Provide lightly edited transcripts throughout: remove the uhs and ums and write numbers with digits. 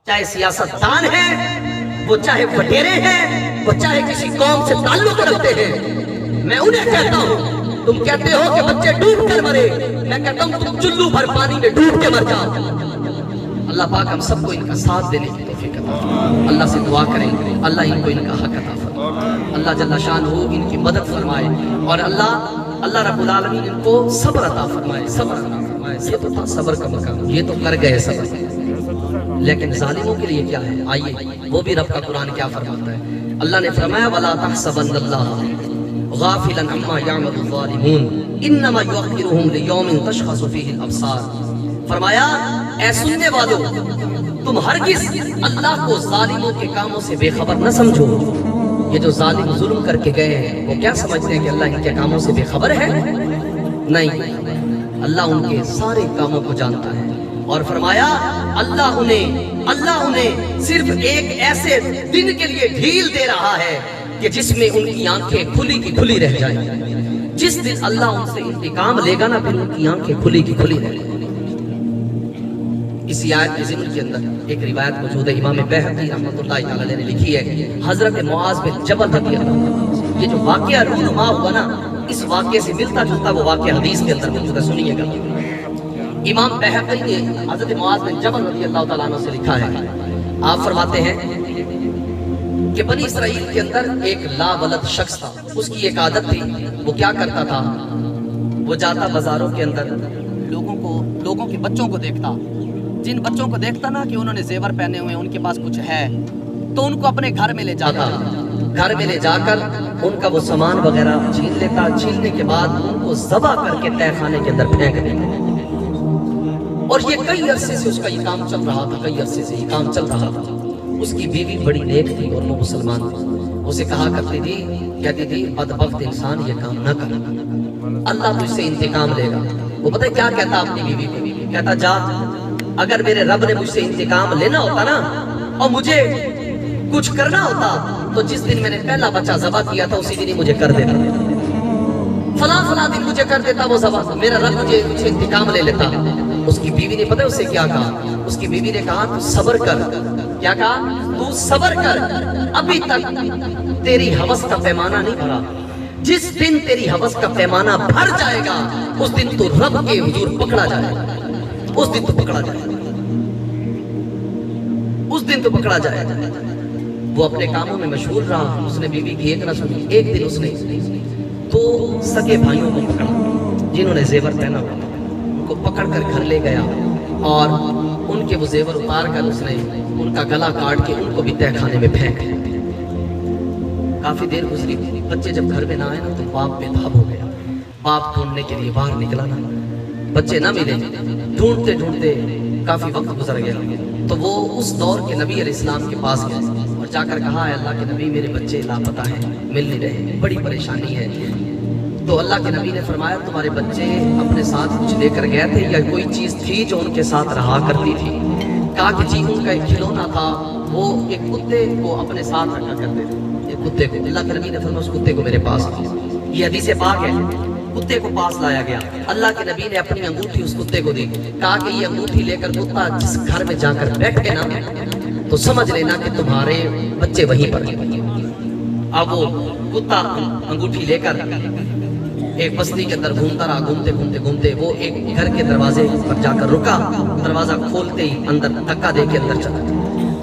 چاہے سیاستدان ہیں، وہ چاہے وڈیرے ہیں، وہ چاہے کسی قوم سے تعلق رکھتے ہیں، میں انہیں کہتا ہوں، تم کہتے ہو کہ بچے ڈوب کر مرے، میں کہتا ہوں تم چلو بھر پانی میں ڈوب کے مر جاؤ۔ اللہ پاک ہم سب کو ان کا ساتھ دینے کی توفیق عطا فرمائے۔ اللہ سے دعا کریں اللہ ان کو ان کا حق عطا فرمائے، اللہ جل شانہ ان کی مدد فرمائے، اور اللہ رب العالمین ان کو صبر عطا فرمائے، صبر عطا فرمائے۔ یہ تو تھا صبر کا مقام، یہ تو کر گئے صبر، لیکن ظالموں کے لیے کیا ہے؟ آئیے وہ بھی رب کا قرآن کیا فرماتا ہے۔ اللہ نے فرمایا وَلَا تَحْسَبَنَّ اللَّهَ غَافِلًا عَمَّا يَعْمَلُ الظَّالِمُونَ إِنَّمَا يُؤَخِّرُهُمْ لِيَوْمٍ تَشْخَصُ فِيهِ الْأَبْصَارُ۔ فرمایا اے سننے والوں، تم ہرگز اللہ کو ظالموں کے کاموں سے بے خبر نہ سمجھو۔ یہ جو ظالم ظلم کر کے گئے ہیں وہ کیا سمجھتے ہیں کہ اللہ ان کے کاموں سے بے خبر ہے؟ نہیں، اللہ ان کے سارے کاموں کو جانتا ہے، اور فرمایا اللہ انہیں صرف ایک ایسے دن کے لیے ڈھیل دے رہا ہے کہ جس میں ان کی آنکھیں کھلی کی کھلی رہ جائیں۔ جس دن اللہ ان سے انتقام لے گا نا، پھر ان کی آنکھیں کھلی کی کھلی رہ جائیں۔ اسی آیت کے ضمن کے اندر ایک روایت موجود ہے، امام بہقی رحمۃ اللہ تعالی نے لکھی ہے، حضرت معاذ بن جبل رضی اللہ عنہ، یہ جو واقعہ رونما ہوا نا، اس واقعے سے ملتا جلتا وہ واقعہ حدیث کے اندر موجود ہے، سنیے گا۔ امام بہقی نے حضرت معاذ بن جبل رضی اللہ تعالیٰ عنہ سے لکھا ہے، آپ فرماتے ہیں کہ بنی اسرائیل کے اندر ایک لا ولد شخص تھا، اس کی ایک عادت تھی، وہ کیا کرتا تھا، وہ جاتا بازاروں کے اندر لوگوں کے بچوں کو دیکھتا، جن بچوں کو دیکھتا نا کہ انہوں نے زیور پہنے ہوئے، ان کے پاس کچھ ہے، تو ان کو اپنے گھر میں لے جاتا، گھر میں لے جا کر ان کا وہ سامان وغیرہ چھین لیتا، چھیننے کے بعد ان کو ذبح کر کے تہہ خانے کے اندر پھینک دیتا۔ اور یہ کئی عرصے سے اس کا یہ کام چل رہا تھا، کئی عرصے سے یہ کام چل رہا تھا۔ اس کی بیوی بڑی نیک تھی اور وہ مسلمان تھی، اسے کہا کرتی تھی، کہتی تھی بدبخت انسان یہ کام نہ کر، اللہ تجھ سے انتقام لے گا۔ وہ پتہ کیا کہتا اپنی بیوی کو؟ کہتا جا، اگر میرے رب نے مجھ سے انتقام لینا ہوتا نا اور مجھے کچھ کرنا ہوتا تو جس دن میں نے پہلا بچہ ذبح کیا تھا اسی دن ہی مجھے کر دیتا، فلاں دن مجھے کر دیتا وہ ذبح، میرا رب مجھے انتقام لے لیتا۔ اس کی بیوی نے پتہ اسے کیا کہا؟ اس کی بیوی نے کہا تو صبر کر۔ کیا کہا؟ تو صبر کر، ابھی تک تیری ہوس کا پیمانہ نہیں بھرا، جس دن تیری ہوس کا پیمانہ بھر جائے گا اس دن تو رب کے حضور پکڑا جائے گا، اس دن تو پکڑا جائے گا، اس دن تو پکڑا جائے گا۔ وہ اپنے کاموں میں مشغول رہا، اس نے بیوی کی ایک نہ سنی۔ ایک دن اس نے تو سگے بھائیوں کو پکڑا جنہوں نے زیور پہنا ہوا، ان کو پکڑ کر گھر لے گیا اور ان کے وہ زیور اتار کر اس نے ان کا گلا کاٹ کے ان کو بھی تہہ خانے میں پھینک دیا۔ کافی دیر گزری، بچے جب گھر میں نہ آئے نا تو باپ بے تاب ہو گیا۔ باپ ڈھونڈنے کے لیے باہر نکلا نا، بچے نہ ملے، ڈھونڈتے ڈھونڈتے کافی وقت گزر گیا تو وہ اس دور کے نبی علیہ السلام کے پاس گئے اور جا کر کہا ہے اللہ کے نبی میرے بچے لاپتہ ہیں، مل نہیں رہے، بڑی پریشانی ہے۔ تو اللہ کے نبی نے فرمایا تمہارے بچے اپنے ساتھ کچھ لے کر گئے تھے یا کوئی چیز تھی جو ان کے ساتھ رہا کرتی تھی؟ کہا کہ جی ان کا ایک کھلونا تھا، وہ ایک کتے کو اپنے ساتھ رکھا کرتے تھے، ایک کتے کو۔ اللہ کے نبی نے فرمایا اس کتے کو میرے پاس، یہ حدیث پاک ہے، کتے کو پاس لایا گیا۔ اللہ کے نبی نے اپنی انگوٹھی اس کتے کو دی، کہا کہ یہ انگوٹھی لے کر کتا جس گھر میں جا کر بیٹھے نا تو سمجھ لینا کہ تمہارے بچے وہیں پر ہیں۔ اب وہ کتا انگوٹھی لے کر ایک بستی کے اندر گھومتا رہا، گھومتے وہ ایک گھر کے دروازے پر جا کر رکا، دروازہ کھولتے ہی اندر دھکا دے کے اندر چلا،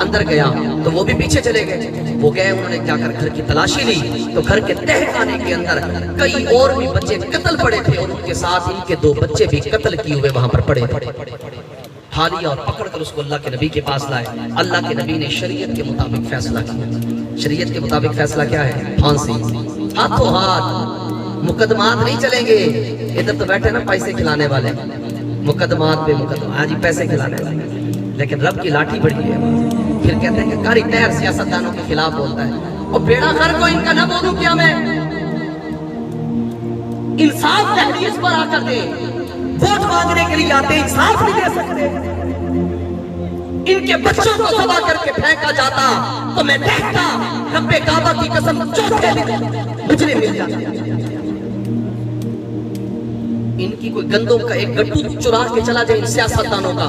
اندر گیا تو وہ بھی پیچھے چلے گئے، وہ گئے، انہوں نے جا کر گھر کی تلاشی لی تو گھر کے تہہ خانے کے اندر کئی اور بھی بچے قتل پڑے تھے اور ان کے ساتھ ان کے 2 بچے بھی قتل کیے ہوئے وہاں پر پڑے تھے۔ اٹھا لیا اور پکڑ کر اس کو اللہ کے نبی کے پاس لائے۔ اللہ کے نبی نے شریعت کے مطابق فیصلہ کیا۔ شریعت کے مطابق فیصلہ کیا ہے؟ پھانسی، ہاتھوں ہاتھ، مقدمات نہیں چلیں گے۔ ادھر تو بیٹھے نا پیسے کھلانے والے، مقدمات پہ مقدمات، آج ہی پیسے کھلانے والے، لیکن رب کی لاٹھی بڑی ہے۔ پھر کہتے ہیں کہ کاری تیر سیاستدانوں کے خلاف بولتا ہے، اور بیڑا گھر کو ان کا نہ بولوں کیا میں؟ انصاف تحریر پر آ کر دے، ووٹ مانگنے کے لیے آتے انصاف نہیں دے سکتے۔ ان کے بچوں کو ذبح کر کے پھینکا جاتا تو میں دیکھتا رب کعبہ کی قسم چوتھے دن مجھے مل جاتا۔ ان کی کوئی گندم کا ایک گٹو چرا کے چلا جائے ان سیاستدانوں کا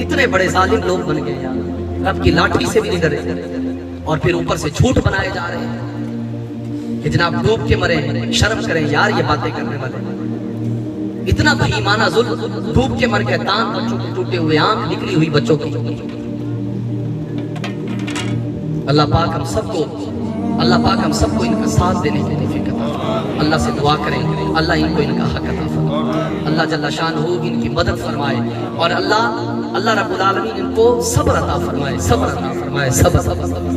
اتنے بڑے ظالم لوگ بن گئے یار، رب کی لاٹھی سے بھی نہیں ڈرے، اور پھر اوپر سے جھوٹ بنائے جا رہے ہیں کہ جناب ڈوب کے مرے، شرم کریں یار یہ باتیں کرنے والے۔ اتنا بہیمانہ ظلم، ڈوب کے مر گئے، دانت بچوں کے ٹوٹے ہوئے، آنکھ نکلی ہوئی بچوں کی۔ اللہ پاک ہم سب کو ان کا ساتھ دینے کی توفیق عطا فرمائے۔ اللہ سے دعا کریں اللہ ان کو ان کا حق عطا فرمائے، اللہ جل شان ہو ان کی مدد فرمائے، اور اللہ رب العالمین ان کو صبر عطا فرمائے، صبر عطا فرمائے، صبر۔